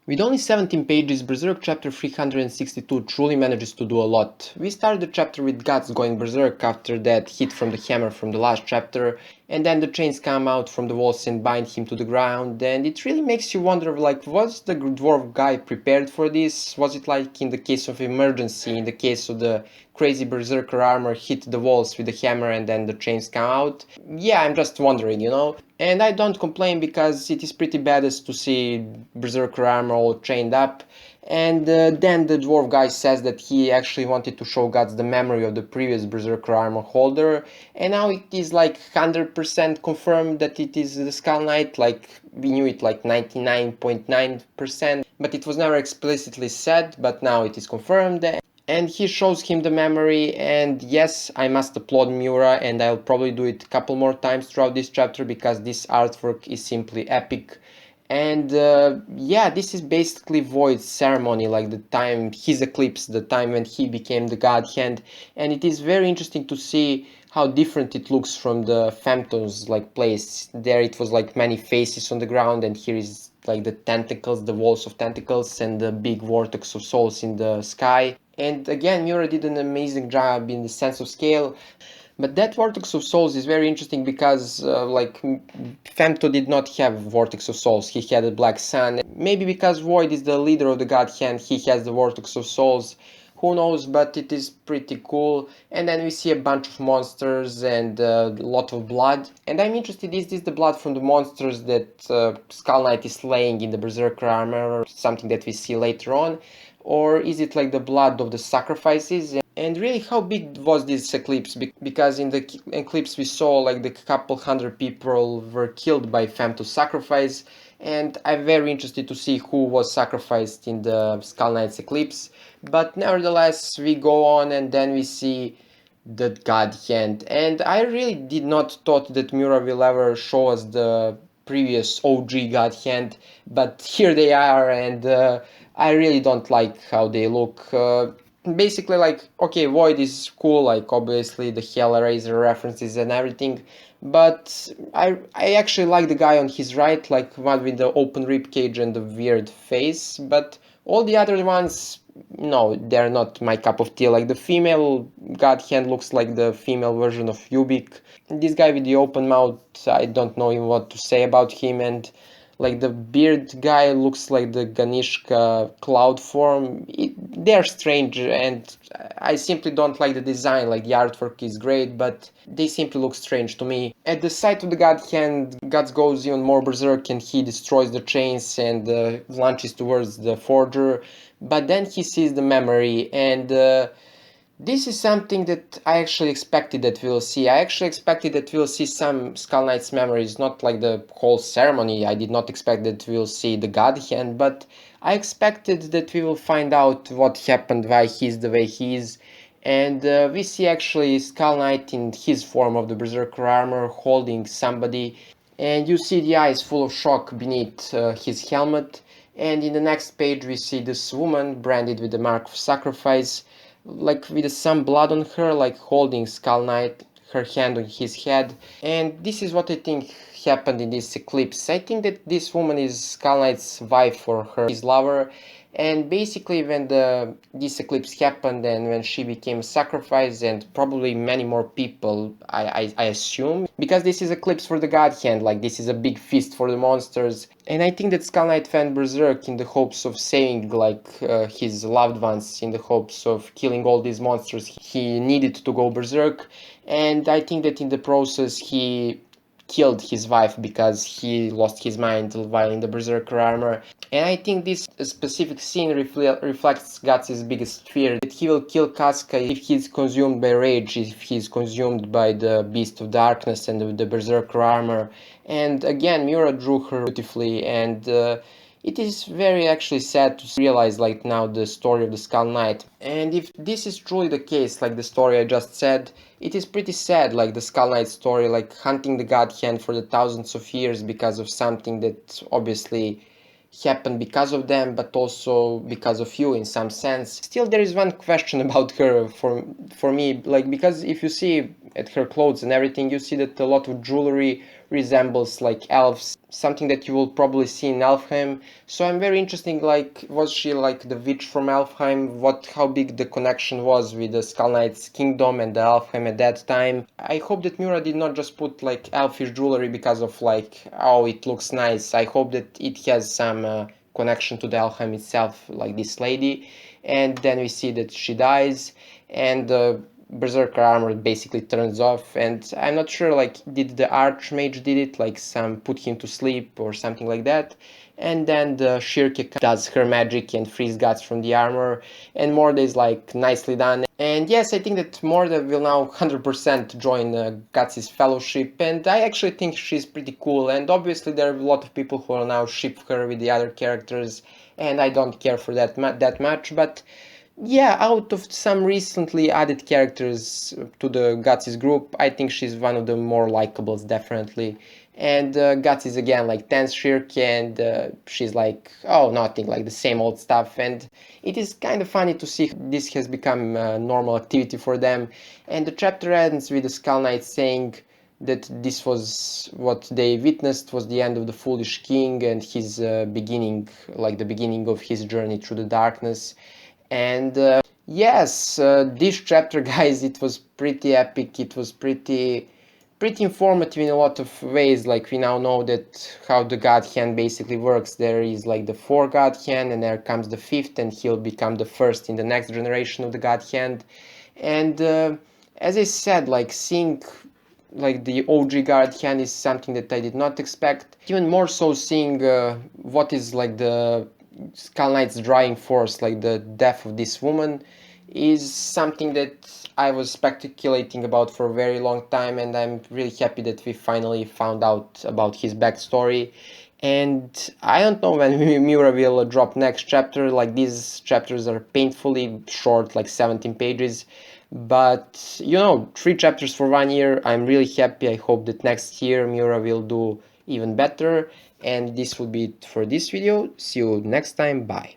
With only 17 pages, Berserk chapter 362 truly manages to do a lot. We start the chapter with Guts going berserk after that hit from the hammer from the last chapter, and then the chains come out from the walls and bind him to the ground, and it really makes you wonder, like, was the dwarf guy prepared for this? Was it like in the case of emergency, in the case of the crazy berserker armor hit the walls with the hammer and then the chains come out? Yeah, I'm just wondering. And I don't complain because it is pretty badass to see berserker armor all chained up. And then the dwarf guy says that he actually wanted to show Guts the memory of the previous berserker armor holder, and now it is like 100% confirmed that it is the Skull Knight. Like, we knew it like 99.9%, but it was never explicitly said, but now it is confirmed. And he shows him the memory, and yes, I must applaud Miura, and I'll probably do it a couple more times throughout this chapter because this artwork is simply epic. And yeah, this is basically Void's ceremony, like the time, his eclipse, the time when he became the God Hand. And it is very interesting to see how different it looks from the Phantom's like place. There it was like many faces on the ground, and here is like the tentacles, the walls of tentacles, and the big vortex of souls in the sky. And again, Miura did an amazing job in the sense of scale. But that Vortex of Souls is very interesting because, like, Femto did not have Vortex of Souls, he had a Black Sun. Maybe because Void is the leader of the God Hand, he has the Vortex of Souls. Who knows, but it is pretty cool. And then we see a bunch of monsters and a lot of blood. And I'm interested, is this the blood from the monsters that Skull Knight is slaying in the Berserker armor, or something that we see later on? Or is it like the blood of the sacrifices? And really, how big was this eclipse? Because in the eclipse we saw like the couple hundred people were killed by Femto's sacrifice, and I'm very interested to see who was sacrificed in the Skull Knight's eclipse. But nevertheless, we go on and then we see the God Hand, and I really did not thought that Miura will ever show us the previous OG God Hand, but here they are, and I really don't like how they look. Basically, like, okay, Void is cool, like obviously the Hellraiser references and everything, but I actually like the guy on his right, like one with the open rib cage and the weird face, but all the other ones, no, they're not my cup of tea. Like the female God Hand looks like the female version of Ubik. This guy with the open mouth, I don't know even what to say about him, and like the beard guy looks like the Ganishka cloud form. They're strange, and I simply don't like the design. Like the artwork is great, but they simply look strange to me. At the sight of the God Hand, Guts goes even more berserk and he destroys the chains and launches towards the forger. But then he sees the memory, and this is something that I actually expected that we'll see. I actually expected that we'll see some Skull Knight's memories, not like the whole ceremony. I did not expect that we'll see the God Hand, but I expected that we will find out what happened, why he's the way he is. And we see actually Skull Knight in his form of the Berserker armor holding somebody, and you see the eyes full of shock beneath his helmet. And in the next page, we see this woman branded with the mark of sacrifice, like with some blood on her, like holding Skull Knight, her hand on his head. And this is what I think happened in this eclipse. I think that this woman is Skull Knight's wife or his lover. And basically when this eclipse happened and when she became sacrificed, and probably many more people, I assume, because this is eclipse for the God Hand, like this is a big feast for the monsters. And I think that Skull Knight went berserk in the hopes of saving like his loved ones, in the hopes of killing all these monsters. He needed to go berserk, and I think that in the process he killed his wife because he lost his mind while in the berserker armor. And I think this specific scene reflects Guts' biggest fear, that he will kill Casca if he's consumed by rage, if he's consumed by the Beast of Darkness and the berserker armor. And again, Miura drew her beautifully, and it is very actually sad to realize like now the story of the Skull Knight. And if this is truly the case, like the story I just said, it is pretty sad, like the Skull Knight story, like hunting the God Hand for the thousands of years because of something that obviously happened because of them, but also because of you in some sense. Still, there is one question about her for me, like, because if you see at her clothes and everything, you see that a lot of jewelry resembles like elves, something that you will probably see in Elfheim. So I'm very interested, like, was she like the witch from Elfheim? How big the connection was with the Skull Knight's kingdom and the Elfheim at that time. I hope that Miura did not just put like elfish jewelry because of like, oh, it looks nice. I hope that it has some connection to the Elfheim itself, like this lady. And then we see that she dies, and Berserker armor basically turns off, and I'm not sure, like, did the Archmage did it, like some put him to sleep or something like that, and then the Shirke does her magic and frees Guts from the armor, and Morda is like nicely done. And yes, I think that Morda will now 100% join Guts' fellowship, and I actually think she's pretty cool, and obviously there are a lot of people who will now ship her with the other characters, and I don't care for that much, but yeah, out of some recently added characters to the Guts' group, I think she's one of the more likables, definitely. And Guts is again like tense shirk, and she's like, oh, nothing, like the same old stuff. And it is kind of funny to see this has become normal activity for them. And the chapter ends with the Skull Knight saying that this was what they witnessed, was the end of the foolish king and his beginning, like the beginning of his journey through the darkness. And yes, this chapter, guys, it was pretty epic. It was pretty informative in a lot of ways. Like, we now know that how the God Hand basically works. There is like the 4 God Hand, and there comes the 5th, and he'll become the first in the next generation of the God Hand. And as I said, like, seeing like the OG God Hand is something that I did not expect. Even more so, seeing what is like the Skull Knight's driving force, like the death of this woman, is something that I was speculating about for a very long time, and I'm really happy that we finally found out about his backstory. And I don't know when Miura will drop next chapter. Like, these chapters are painfully short, like 17 pages. But, you know, 3 chapters for 1 year, I'm really happy. I hope that next year Miura will do even better. And this will be it for this video. See you next time. Bye.